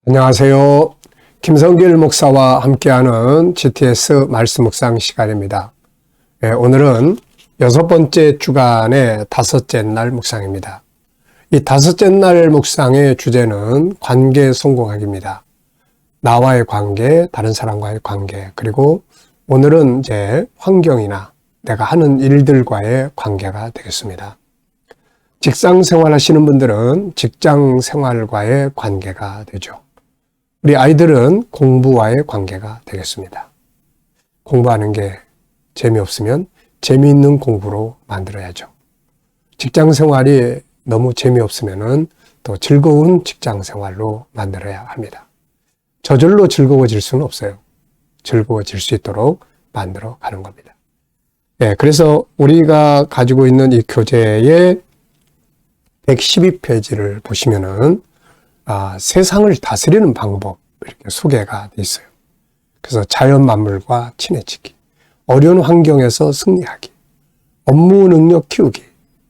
안녕하세요. 김성길 목사와 함께하는 GTS 말씀 묵상 시간입니다. 오늘은 6번째 주간의 5째 날 묵상입니다. 이 5째 날 묵상의 주제는 관계 성공학입니다. 나와의 관계, 다른 사람과의 관계, 그리고 오늘은 이제 환경이나 내가 하는 일들과의 관계가 되겠습니다. 직장 생활하시는 분들은 직장 생활과의 관계가 되죠. 우리 아이들은 공부와의 관계가 되겠습니다. 공부하는 게 재미없으면 재미있는 공부로 만들어야죠. 직장 생활이 너무 재미없으면 또 즐거운 직장 생활로 만들어야 합니다. 저절로 즐거워질 수는 없어요. 즐거워질 수 있도록 만들어 가는 겁니다. 그래서 우리가 가지고 있는 이 교재의 112페이지를 보시면은 세상을 다스리는 방법 이렇게 소개가 돼 있어요. 그래서 자연 만물과 친해지기, 어려운 환경에서 승리하기, 업무 능력 키우기,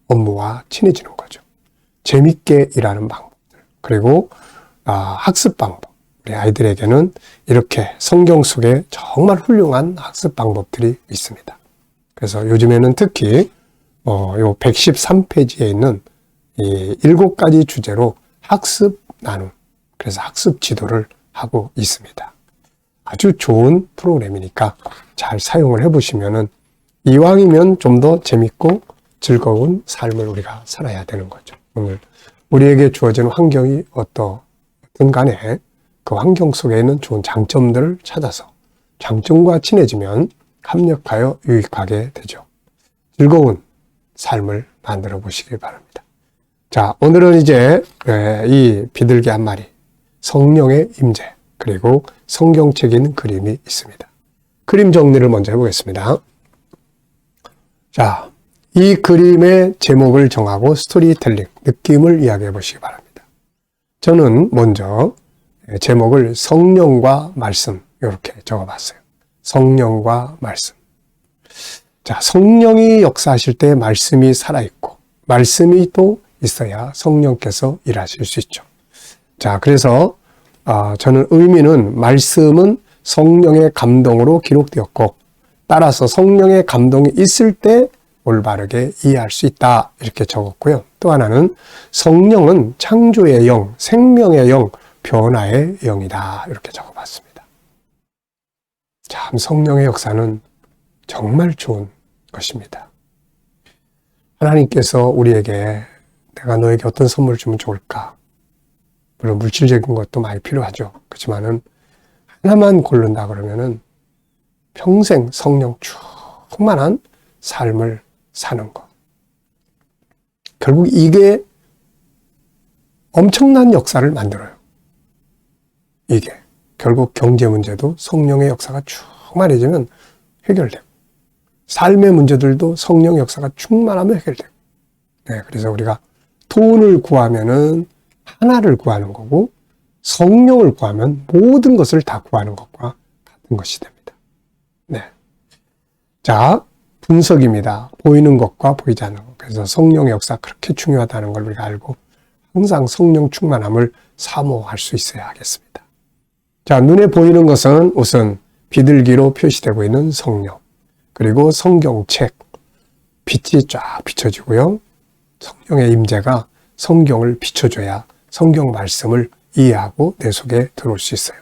업무와 친해지는 거죠. 재밌게 일하는 방법들, 그리고 학습 방법. 우리 아이들에게는 이렇게 성경 속에 정말 훌륭한 학습 방법들이 있습니다. 그래서 요즘에는 특히 요 113페이지에 있는 이 7가지 주제로 학습 나눔, 그래서 학습 지도를 하고 있습니다. 아주 좋은 프로그램이니까 잘 사용을 해보시면은 이왕이면 좀 더 재밌고 즐거운 삶을 우리가 살아야 되는 거죠. 오늘 우리에게 주어진 환경이 어떻든 간에 그 환경 속에 있는 좋은 장점들을 찾아서 장점과 친해지면 협력하여 유익하게 되죠. 즐거운 삶을 만들어 보시기 바랍니다. 자, 오늘은 이제 이 비둘기 한 마리, 성령의 임재, 그리고 성경책에 있는 그림이 있습니다. 그림 정리를 먼저 해보겠습니다. 자, 이 그림의 제목을 정하고 스토리텔링, 느낌을 이야기해 보시기 바랍니다. 저는 먼저 제목을 성령과 말씀 이렇게 적어봤어요. 성령과 말씀. 자, 성령이 역사하실 때 말씀이 살아있고 말씀이 또 있어야 성령께서 일하실 수 있죠. 자, 그래서 저는 의미는 말씀은 성령의 감동으로 기록되었고 따라서 성령의 감동이 있을 때 올바르게 이해할 수 있다 이렇게 적었고요. 또 하나는 성령은 창조의 영, 생명의 영, 변화의 영이다 이렇게 적어봤습니다. 참 성령의 역사는 정말 좋은 것입니다. 하나님께서 우리에게 내가 너에게 어떤 선물을 주면 좋을까? 물론 물질적인 것도 많이 필요하죠. 그렇지만은 하나만 고른다 그러면은 평생 성령 충만한 삶을 사는 것. 결국 이게 엄청난 역사를 만들어요. 이게 결국 경제 문제도 성령의 역사가 충만해지면 해결되고 삶의 문제들도 성령의 역사가 충만하면 해결되고 그래서 우리가 돈을 구하면은 하나를 구하는 거고 성령을 구하면 모든 것을 다 구하는 것과 같은 것이 됩니다. 자, 분석입니다. 보이는 것과 보이지 않는 것. 그래서 성령의 역사 그렇게 중요하다는 걸 우리가 알고 항상 성령 충만함을 사모할 수 있어야 하겠습니다. 자, 눈에 보이는 것은 우선 비둘기로 표시되고 있는 성령, 그리고 성경책, 빛이 쫙 비춰지고요. 성령의 임재가 성경을 비춰줘야 성경 말씀을 이해하고 내 속에 들어올 수 있어요.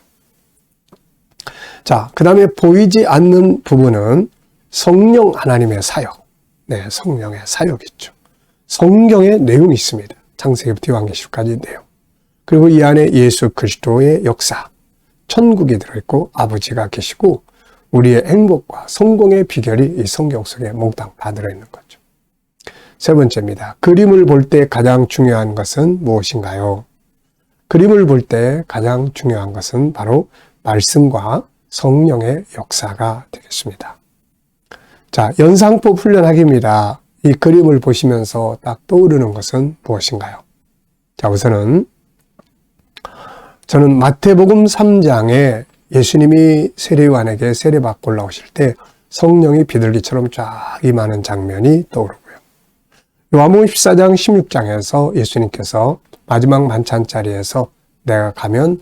자, 그 다음에 보이지 않는 부분은 성령 하나님의 사역. 성령의 사역이 있죠. 성경의 내용이 있습니다. 창세기부터 요한계시록까지 내용. 그리고 이 안에 예수 그리스도의 역사, 천국이 들어있고 아버지가 계시고 우리의 행복과 성공의 비결이 이 성경 속에 몽땅 다 들어있는 거죠. 세 번째입니다. 그림을 볼 때 가장 중요한 것은 무엇인가요? 그림을 볼 때 가장 중요한 것은 바로 말씀과 성령의 역사가 되겠습니다. 자, 연상법 훈련하기입니다. 이 그림을 보시면서 딱 떠오르는 것은 무엇인가요? 자, 우선은 저는 마태복음 3장에 예수님이 세례요한에게 세례받고 올라오실 때 성령이 비둘기처럼 쫙 임하는 장면이 떠오르고요. 요한복음 14장 16장에서 예수님께서 마지막 만찬 자리에서 내가 가면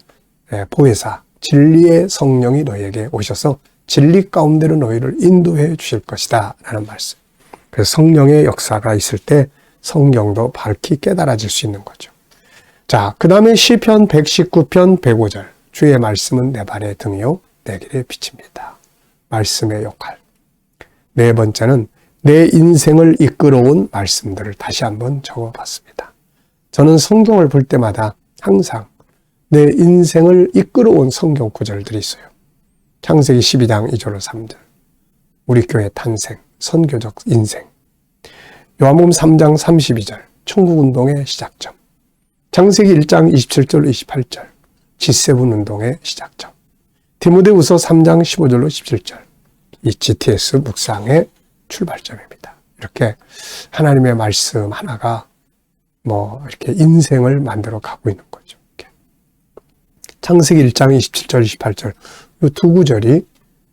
보혜사, 진리의 성령이 너희에게 오셔서 진리 가운데로 너희를 인도해 주실 것이다 라는 말씀. 그래서 성령의 역사가 있을 때 성경도 밝히 깨달아질 수 있는 거죠. 자, 그 다음에 시편 119편 105절. 주의 말씀은 내 발의 등이요 내 길의 빛입니다. 말씀의 역할. 네 번째는 내 인생을 이끌어온 말씀들을 다시 한번 적어봤습니다. 저는 성경을 볼 때마다 항상 내 인생을 이끌어온 성경 구절들이 있어요. 창세기 12장 2절로 3절. 우리 교회 탄생, 선교적 인생. 요한복음 3장 32절. 천국운동의 시작점. 창세기 1장 27절 28절. G7 운동의 시작점. 디모데후서 3장 15절로 17절. 이 GTS 묵상의 출발점입니다. 이렇게 하나님의 말씀 하나가 이렇게 인생을 만들어 가고 있는 거죠. 이렇게. 창세기 1장 27절 28절. 이 두 구절이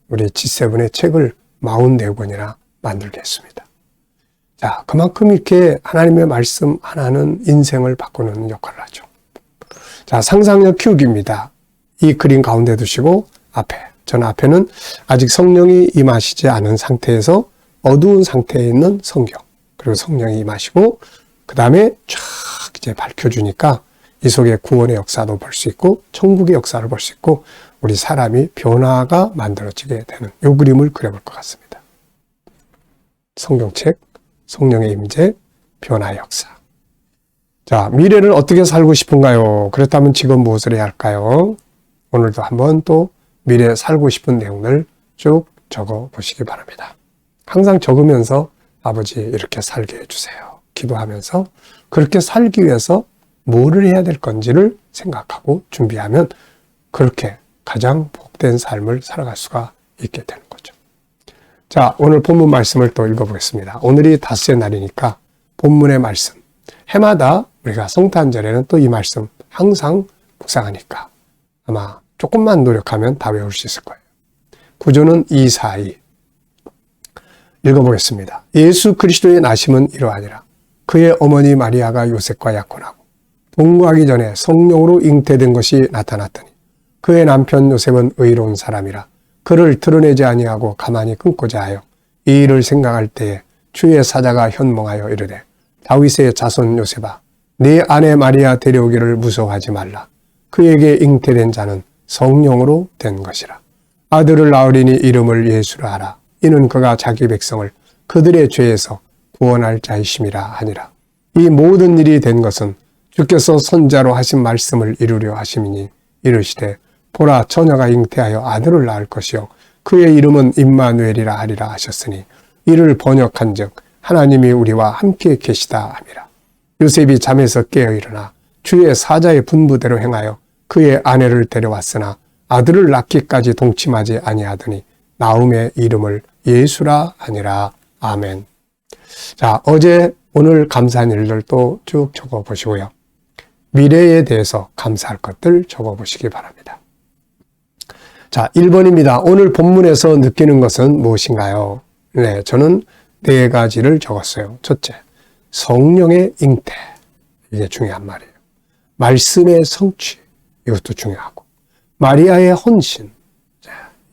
우리 G7의 책을 44권이나 만들게 했습니다. 자, 그만큼 이렇게 하나님의 말씀 하나는 인생을 바꾸는 역할을 하죠. 자, 상상력 키우기입니다. 이 그림 가운데 두시고 저는 앞에는 아직 성령이 임하시지 않은 상태에서 어두운 상태에 있는 성경, 그리고 성령이 임하시고 그 다음에 쫙 이제 밝혀주니까 이 속에 구원의 역사도 볼 수 있고 천국의 역사를 볼 수 있고 우리 사람이 변화가 만들어지게 되는 이 그림을 그려볼 것 같습니다. 성경책, 성령의 임재, 변화의 역사. 자, 미래를 어떻게 살고 싶은가요? 그렇다면 지금 무엇을 해야 할까요? 오늘도 한번 또 미래에 살고 싶은 내용을 쭉 적어 보시기 바랍니다. 항상 적으면서 아버지 이렇게 살게 해주세요. 기도하면서 그렇게 살기 위해서 뭐를 해야 될 건지를 생각하고 준비하면 그렇게 가장 복된 삶을 살아갈 수가 있게 되는 거죠. 자, 오늘 본문 말씀을 또 읽어보겠습니다. 오늘이 닷새 날이니까 본문의 말씀. 해마다 우리가 성탄절에는 또 이 말씀 항상 묵상하니까 아마 조금만 노력하면 다 외울 수 있을 거예요. 구조는 242. 읽어보겠습니다. 예수 그리스도의 나심은 이러하니라. 그의 어머니 마리아가 요셉과 약혼하고 동거하기 전에 성령으로 잉태된 것이 나타났더니 그의 남편 요셉은 의로운 사람이라 그를 드러내지 아니하고 가만히 끊고자 하여 이 일을 생각할 때에 주의 사자가 현몽하여 이르되 다윗의 자손 요셉아 네 아내 마리아 데려오기를 무서워하지 말라. 그에게 잉태된 자는 성령으로 된 것이라. 아들을 낳으리니 이름을 예수라 하라. 이는 그가 자기 백성을 그들의 죄에서 구원할 자이심이라 하니라. 이 모든 일이 된 것은 주께서 선자로 하신 말씀을 이루려 하심이니 이르시되 보라 처녀가 잉태하여 아들을 낳을 것이요 그의 이름은 임마누엘이라 하리라 하셨으니 이를 번역한즉 하나님이 우리와 함께 계시다 함이라. 요셉이 잠에서 깨어 일어나 주의 사자의 분부대로 행하여 그의 아내를 데려왔으나 아들을 낳기까지 동침하지 아니하더니 나음의 이름을 예수라 하니라. 아멘. 자, 오늘 감사한 일들 또 쭉 적어 보시고요. 미래에 대해서 감사할 것들 적어 보시기 바랍니다. 자, 1번입니다. 오늘 본문에서 느끼는 것은 무엇인가요? 네, 저는 4가지를 적었어요. 첫째, 성령의 잉태. 이게 중요한 말이에요. 말씀의 성취. 이것도 중요하고. 마리아의 헌신.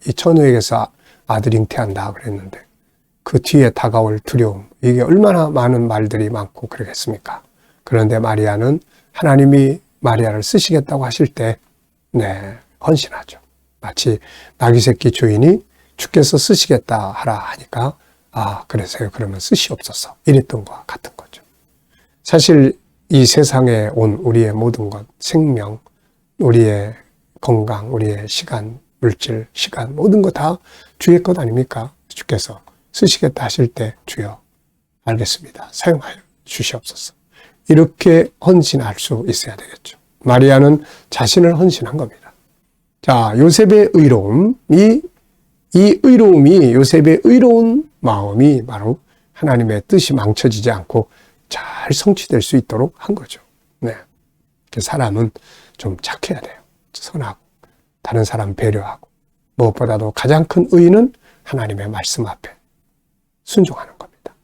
이 처녀에게서 아들 잉태한다 그랬는데 그 뒤에 다가올 두려움. 이게 얼마나 많은 말들이 많고 그러겠습니까? 그런데 마리아는 하나님이 마리아를 쓰시겠다고 하실 때 헌신하죠. 마치 나귀 새끼 주인이 주께서 쓰시겠다 하라 하니까 그래서요. 그러면 쓰시옵소서. 이랬던 것과 같은 거죠. 사실 이 세상에 온 우리의 모든 것, 생명, 우리의 건강, 우리의 시간, 물질, 시간 모든 거 다 주의 것 아닙니까? 주께서 쓰시겠다 하실 때 주여 알겠습니다. 사용하여 주시옵소서. 이렇게 헌신할 수 있어야 되겠죠. 마리아는 자신을 헌신한 겁니다. 자, 요셉의 의로움, 이 의로움이 요셉의 의로운 마음이 바로 하나님의 뜻이 망쳐지지 않고 잘 성취될 수 있도록 한 거죠. 네. 사람은 좀 착해야 돼요. 선하고, 다른 사람 배려하고, 무엇보다도 가장 큰 의는 하나님의 말씀 앞에 순종하는 겁니다.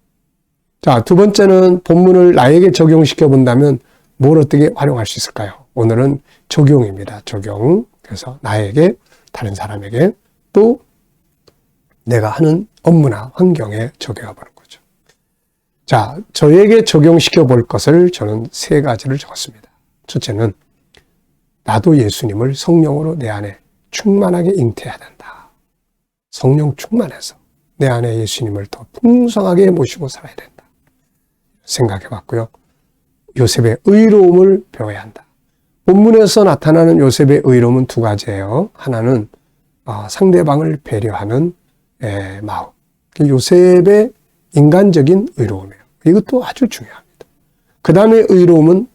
자, 두 번째는 본문을 나에게 적용시켜 본다면 뭘 어떻게 활용할 수 있을까요? 오늘은 적용입니다. 적용. 그래서 나에게, 다른 사람에게, 또 내가 하는 업무나 환경에 적용해 보는 거죠. 자, 저에게 적용시켜 볼 것을 저는 3가지를 적었습니다. 첫째는 나도 예수님을 성령으로 내 안에 충만하게 잉태해야 된다. 성령 충만해서 내 안에 예수님을 더 풍성하게 모시고 살아야 된다. 생각해 봤고요. 요셉의 의로움을 배워야 한다. 본문에서 나타나는 요셉의 의로움은 2가지예요. 하나는 상대방을 배려하는 마음. 요셉의 인간적인 의로움이에요. 이것도 아주 중요합니다. 그 다음에 의로움은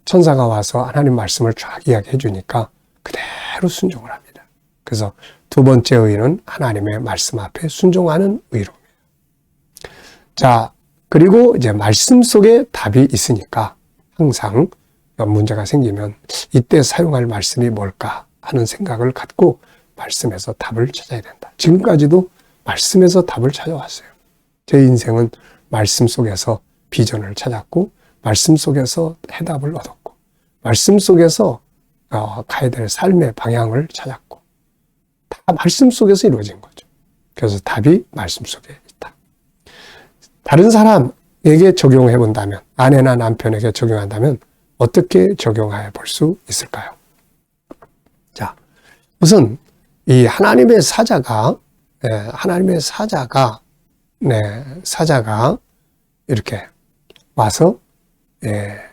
천사가 와서 하나님 말씀을 쫙 이야기해 주니까 그대로 순종을 합니다. 그래서 2번째 의는 하나님의 말씀 앞에 순종하는 의로움이에요. 자, 그리고 이제 말씀 속에 답이 있으니까 항상 문제가 생기면 이때 사용할 말씀이 뭘까 하는 생각을 갖고 말씀에서 답을 찾아야 된다. 지금까지도 말씀에서 답을 찾아왔어요. 제 인생은 말씀 속에서 비전을 찾았고, 말씀 속에서 해답을 얻었고, 말씀 속에서 가야 될 삶의 방향을 찾았고, 다 말씀 속에서 이루어진 거죠. 그래서 답이 말씀 속에 있다. 다른 사람에게 적용해 본다면, 아내나 남편에게 적용한다면 어떻게 적용해 볼 수 있을까요? 자, 우선 이 하나님의 사자가 이렇게 와서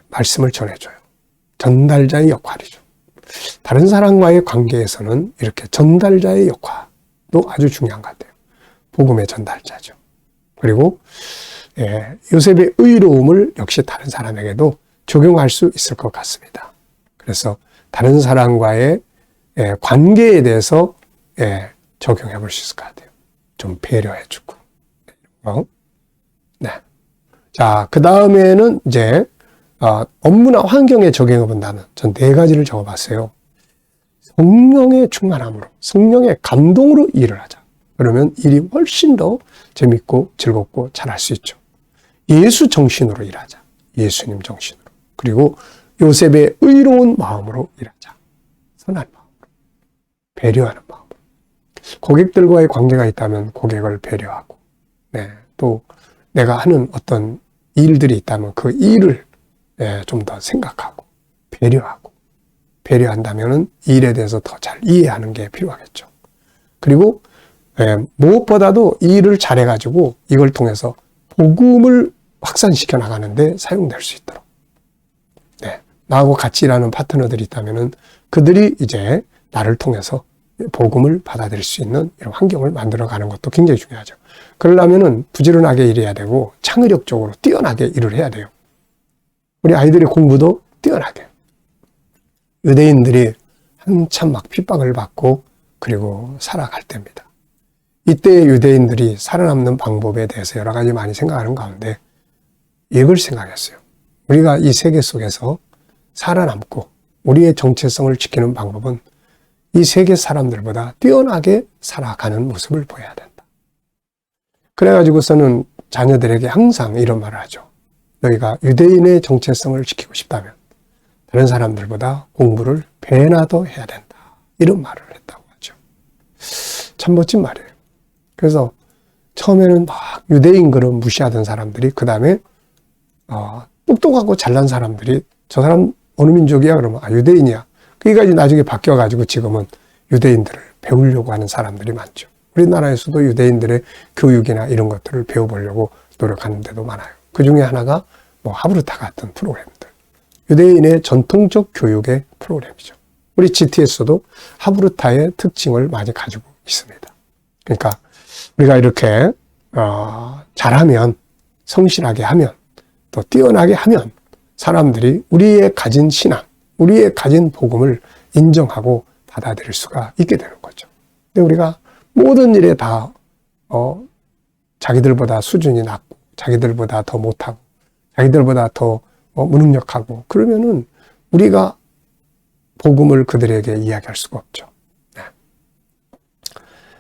말씀을 전해줘요. 전달자의 역할이죠. 다른 사람과의 관계에서는 이렇게 전달자의 역할도 아주 중요한 것 같아요. 복음의 전달자죠. 그리고 요셉의 의로움을 역시 다른 사람에게도 적용할 수 있을 것 같습니다. 그래서 다른 사람과의 관계에 대해서 적용해 볼 수 있을 것 같아요. 좀 배려해주고. 네. 자, 그 다음에는 이제 업무나 환경에 적용해 본다면 전 4가지를 적어봤어요. 성령의 충만함으로, 성령의 감동으로 일을 하자. 그러면 일이 훨씬 더 재밌고 즐겁고 잘할 수 있죠. 예수 정신으로 일하자. 예수님 정신으로. 그리고 요셉의 의로운 마음으로 일하자. 선한 마음으로. 배려하는 마음으로. 고객들과의 관계가 있다면 고객을 배려하고, 또 내가 하는 어떤 일들이 있다면 그 일을 좀 더 생각하고, 배려하고, 배려한다면 일에 대해서 더 잘 이해하는 게 필요하겠죠. 그리고 무엇보다도 일을 잘해가지고 이걸 통해서 복음을 확산시켜 나가는데 사용될 수 있도록. 나하고 같이 일하는 파트너들이 있다면 그들이 이제 나를 통해서 복음을 받아들일 수 있는 이런 환경을 만들어가는 것도 굉장히 중요하죠. 그러려면 부지런하게 일해야 되고 창의력적으로 뛰어나게 일을 해야 돼요. 우리 아이들의 공부도 뛰어나게. 유대인들이 한참 막 핍박을 받고 그리고 살아갈 때입니다. 이때 유대인들이 살아남는 방법에 대해서 여러 가지 많이 생각하는 가운데 이걸 생각했어요. 우리가 이 세계 속에서 살아남고 우리의 정체성을 지키는 방법은 이 세계 사람들보다 뛰어나게 살아가는 모습을 보여야 된다. 그래가지고서는 자녀들에게 항상 이런 말을 하죠. 너희가 유대인의 정체성을 지키고 싶다면 다른 사람들보다 공부를 배나 더 해야 된다. 이런 말을 했다고 하죠. 참 멋진 말이에요. 그래서 처음에는 막 유대인 그런 무시하던 사람들이 그 다음에 똑똑하고 잘난 사람들이 저 사람 어느 민족이야? 그러면 유대인이야. 그게까지 나중에 바뀌어가지고 지금은 유대인들을 배우려고 하는 사람들이 많죠. 우리나라에서도 유대인들의 교육이나 이런 것들을 배워보려고 노력하는 데도 많아요. 그 중에 하나가 하브르타 같은 프로그램들. 유대인의 전통적 교육의 프로그램이죠. 우리 GT에서도 하브르타의 특징을 많이 가지고 있습니다. 그러니까 우리가 이렇게 잘하면, 성실하게 하면, 또 뛰어나게 하면 사람들이 우리의 가진 신앙, 우리의 가진 복음을 인정하고 받아들일 수가 있게 되는 거죠. 근데 우리가 모든 일에 다 자기들보다 수준이 낮고 자기들보다 더 못하고 자기들보다 더 무능력하고 그러면은 우리가 복음을 그들에게 이야기할 수가 없죠. 네.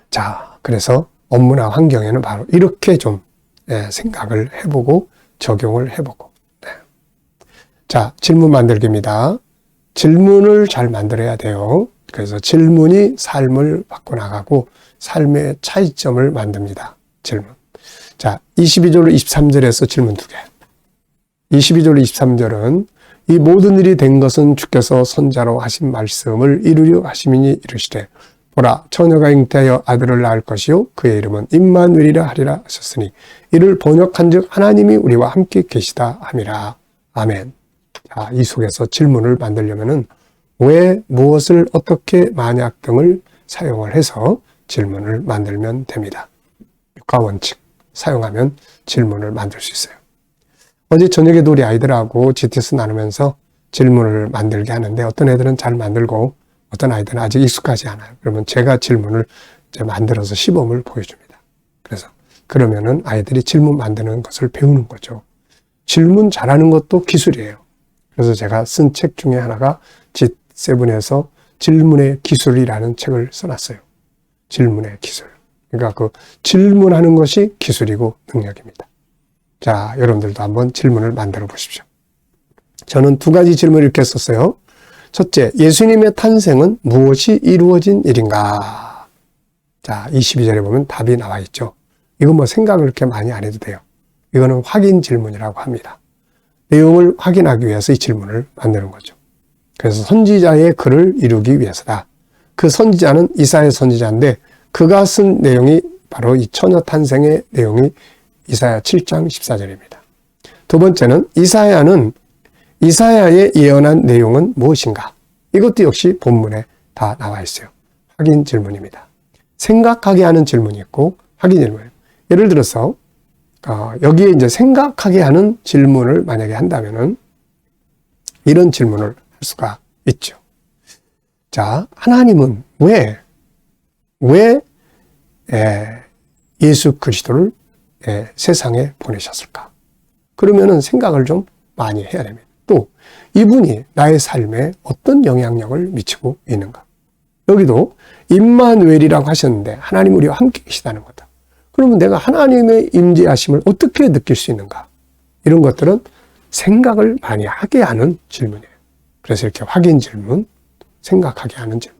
자, 그래서 업무나 환경에는 바로 이렇게 좀 생각을 해보고 적용을 해보고. 네. 자, 질문 만들기입니다. 질문을 잘 만들어야 돼요. 그래서 질문이 삶을 바꿔나가고 삶의 차이점을 만듭니다. 질문. 자, 22절 23절에서 질문 2개. 22절 23절은 이 모든 일이 된 것은 주께서 선자로 하신 말씀을 이루려 하심이니 이르시되 보라 처녀가 잉태하여 아들을 낳을 것이요 그의 이름은 임마누엘이라 하리라 하셨으니 이를 번역한즉 하나님이 우리와 함께 계시다 함이라. 아멘. 자, 이 속에서 질문을 만들려면은 왜, 무엇을, 어떻게, 만약 등을 사용을 해서 질문을 만들면 됩니다. 육하 원칙 사용하면 질문을 만들 수 있어요. 어제 저녁에도 우리 아이들하고 GTS 나누면서 질문을 만들게 하는데 어떤 애들은 잘 만들고 어떤 아이들은 아직 익숙하지 않아요. 그러면 제가 질문을 이제 만들어서 시범을 보여줍니다. 그래서 그러면은 아이들이 질문 만드는 것을 배우는 거죠. 질문 잘하는 것도 기술이에요. 그래서 제가 쓴 책 중에 하나가 G7에서 질문의 기술이라는 책을 써놨어요. 질문의 기술. 그러니까 그 질문하는 것이 기술이고 능력입니다. 자, 여러분들도 한번 질문을 만들어 보십시오. 저는 2가지 질문을 이렇게 썼어요. 첫째, 예수님의 탄생은 무엇이 이루어진 일인가? 자, 22절에 보면 답이 나와 있죠. 이건 뭐 생각을 그렇게 많이 안 해도 돼요. 이거는 확인 질문이라고 합니다. 내용을 확인하기 위해서 이 질문을 만드는 거죠. 그래서 선지자의 글을 이루기 위해서다. 그 선지자는 이사야 선지자인데 그가 쓴 내용이 바로 이 처녀 탄생의 내용이 이사야 7장 14절입니다. 두 번째는 이사야의 예언한 내용은 무엇인가? 이것도 역시 본문에 다 나와 있어요. 확인 질문입니다. 생각하게 하는 질문이 있고 확인 질문이에요. 예를 들어서 여기에 이제 생각하게 하는 질문을 만약에 한다면은 이런 질문을 할 수가 있죠. 자, 하나님은 왜 예수 그리스도를 세상에 보내셨을까? 그러면은 생각을 좀 많이 해야 됩니다. 또 이분이 나의 삶에 어떤 영향력을 미치고 있는가? 여기도 임마누엘이라고 하셨는데 하나님 우리와 함께 계시다는 거다. 그러면 내가 하나님의 임재하심을 어떻게 느낄 수 있는가? 이런 것들은 생각을 많이 하게 하는 질문이에요. 그래서 이렇게 확인 질문, 생각하게 하는 질문.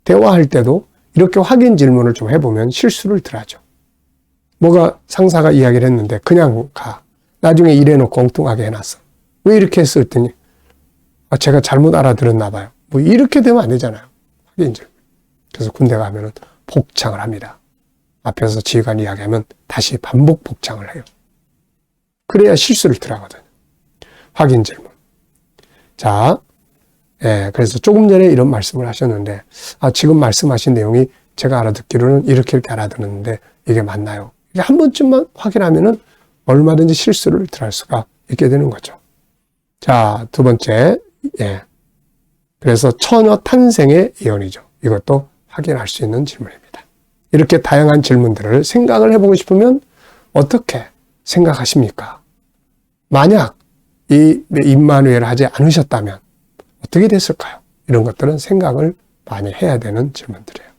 대화할 때도 이렇게 확인 질문을 좀 해보면 실수를 덜 하죠. 뭐가 상사가 이야기를 했는데 그냥 가. 나중에 일해놓고 엉뚱하게 해놨어. 왜 이렇게 했어? 했더니 제가 잘못 알아들었나 봐요. 뭐 이렇게 되면 안 되잖아요. 확인 질문. 그래서 군대 가면은 복창을 합니다. 앞에서 지휘관 이야기하면 다시 반복 복창을 해요. 그래야 실수를 덜 하거든요. 확인 질문. 자, 그래서 조금 전에 이런 말씀을 하셨는데 지금 말씀하신 내용이 제가 알아듣기로는 이렇게 알아듣는데 이게 맞나요? 이게 한 번쯤만 확인하면은 얼마든지 실수를 덜 할 수가 있게 되는 거죠. 자, 두 번째, 그래서 처녀 탄생의 예언이죠. 이것도 확인할 수 있는 질문입니다. 이렇게 다양한 질문들을 생각을 해보고 싶으면 어떻게 생각하십니까? 만약 이 임마누엘 하지 않으셨다면 어떻게 됐을까요? 이런 것들은 생각을 많이 해야 되는 질문들이에요.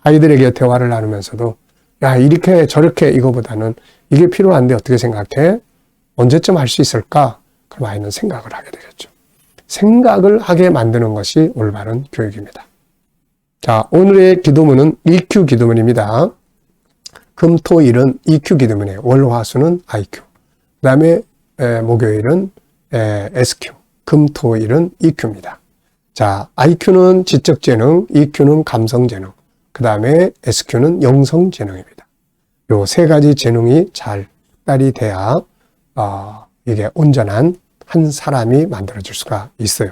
아이들에게 대화를 나누면서도 야, 이렇게 저렇게 이거보다는 이게 필요한데 어떻게 생각해? 언제쯤 할 수 있을까? 그럼 아이는 생각을 하게 되겠죠. 생각을 하게 만드는 것이 올바른 교육입니다. 자, 오늘의 기도문은 EQ 기도문입니다. 금, 토, 일은 EQ 기도문이에요. 월, 화, 수는 IQ. 그 다음에 목요일은 SQ. 금, 토, 일은 EQ입니다. 자, IQ는 지적재능, EQ는 감성재능, 그 다음에 SQ는 영성재능입니다. 요 세 가지 재능이 잘 딸이 돼야 이게 온전한 한 사람이 만들어질 수가 있어요.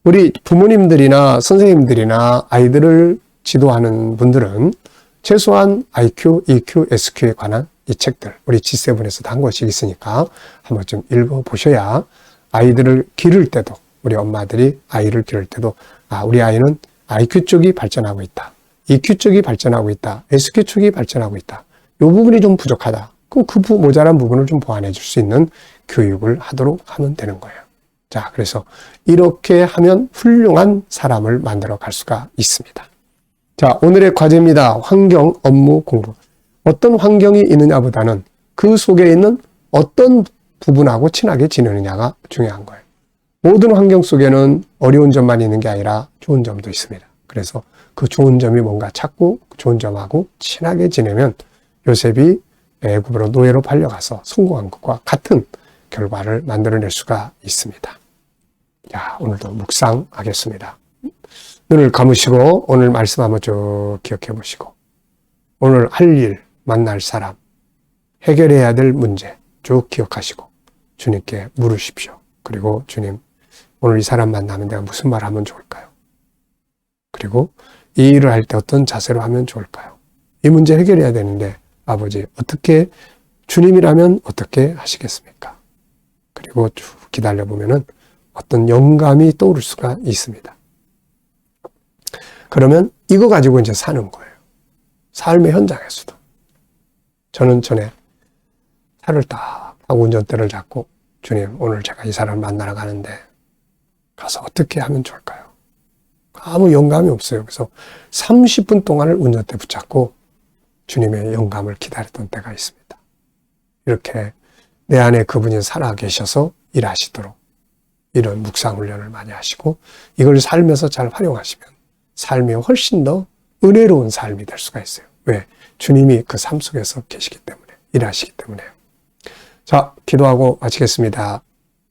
우리 부모님들이나 선생님들이나 아이들을 지도하는 분들은 최소한 IQ, EQ, SQ에 관한 이 책들, 우리 G7에서도 한 권씩 있으니까 한번 좀 읽어보셔야 아이들을 기를 때도, 우리 엄마들이 아이를 기를 때도 우리 아이는 IQ 쪽이 발전하고 있다. EQ 쪽이 발전하고 있다. SQ 쪽이 발전하고 있다. 이 부분이 좀 부족하다. 그럼 그 모자란 부분을 좀 보완해 줄 수 있는 교육을 하도록 하면 되는 거예요. 자, 그래서 이렇게 하면 훌륭한 사람을 만들어 갈 수가 있습니다. 자, 오늘의 과제입니다. 환경, 업무, 공부. 어떤 환경이 있느냐보다는 그 속에 있는 어떤 부분하고 친하게 지내느냐가 중요한 거예요. 모든 환경 속에는 어려운 점만 있는 게 아니라 좋은 점도 있습니다. 그래서 그 좋은 점이 뭔가 찾고 그 좋은 점하고 친하게 지내면 요셉이 애굽으로 노예로 팔려가서 성공한 것과 같은 결과를 만들어낼 수가 있습니다. 자, 오늘도 묵상하겠습니다. 눈을 감으시고 오늘 말씀 한번 쭉 기억해 보시고 오늘 할 일, 만날 사람, 해결해야 될 문제 쭉 기억하시고 주님께 물으십시오. 그리고 주님, 오늘 이 사람 만나면 내가 무슨 말 하면 좋을까요? 그리고 이 일을 할 때 어떤 자세로 하면 좋을까요? 이 문제 해결해야 되는데 아버지 어떻게 주님이라면 어떻게 하시겠습니까? 그리고 쭉 기다려보면은 어떤 영감이 떠오를 수가 있습니다. 그러면 이거 가지고 이제 사는 거예요. 삶의 현장에서도. 저는 전에 차를 딱 하고 운전대를 잡고 주님, 오늘 제가 이 사람을 만나러 가는데 가서 어떻게 하면 좋을까요? 아무 영감이 없어요. 그래서 30분 동안을 운전대 붙잡고 주님의 영감을 기다렸던 때가 있습니다. 이렇게 내 안에 그분이 살아 계셔서 일하시도록 이런 묵상 훈련을 많이 하시고 이걸 살면서 잘 활용하시면 삶이 훨씬 더 은혜로운 삶이 될 수가 있어요. 왜? 주님이 그 삶 속에서 계시기 때문에, 일하시기 때문에. 자, 기도하고 마치겠습니다.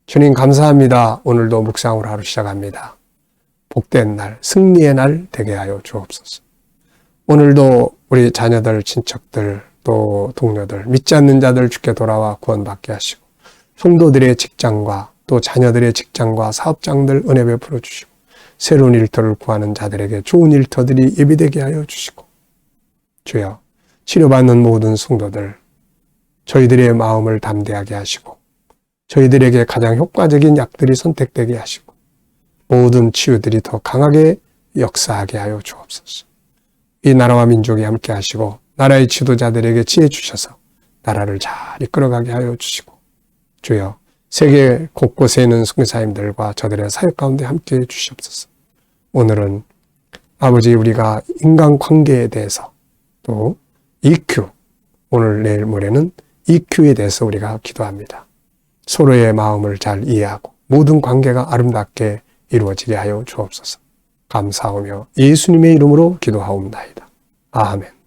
주님 감사합니다. 오늘도 묵상으로 하루 시작합니다. 복된 날, 승리의 날 되게 하여 주옵소서. 오늘도 우리 자녀들, 친척들, 또 동료들, 믿지 않는 자들 주께 돌아와 구원받게 하시고 성도들의 직장과 또 자녀들의 직장과 사업장들 은혜 베풀어 주시고 새로운 일터를 구하는 자들에게 좋은 일터들이 예비되게 하여 주시고 주여 치료받는 모든 성도들 저희들의 마음을 담대하게 하시고 저희들에게 가장 효과적인 약들이 선택되게 하시고 모든 치유들이 더 강하게 역사하게 하여 주옵소서. 이 나라와 민족이 함께 하시고 나라의 지도자들에게 지혜 주셔서 나라를 잘 이끌어가게 하여 주시고 주여 세계 곳곳에 있는 선교사님들과 저들의 사역 가운데 함께해 주시옵소서. 오늘은 아버지 우리가 인간관계에 대해서 또 EQ, 오늘 내일 모레는 EQ에 대해서 우리가 기도합니다. 서로의 마음을 잘 이해하고 모든 관계가 아름답게 이루어지게 하여 주옵소서. 감사하며 예수님의 이름으로 기도하옵나이다. 아멘.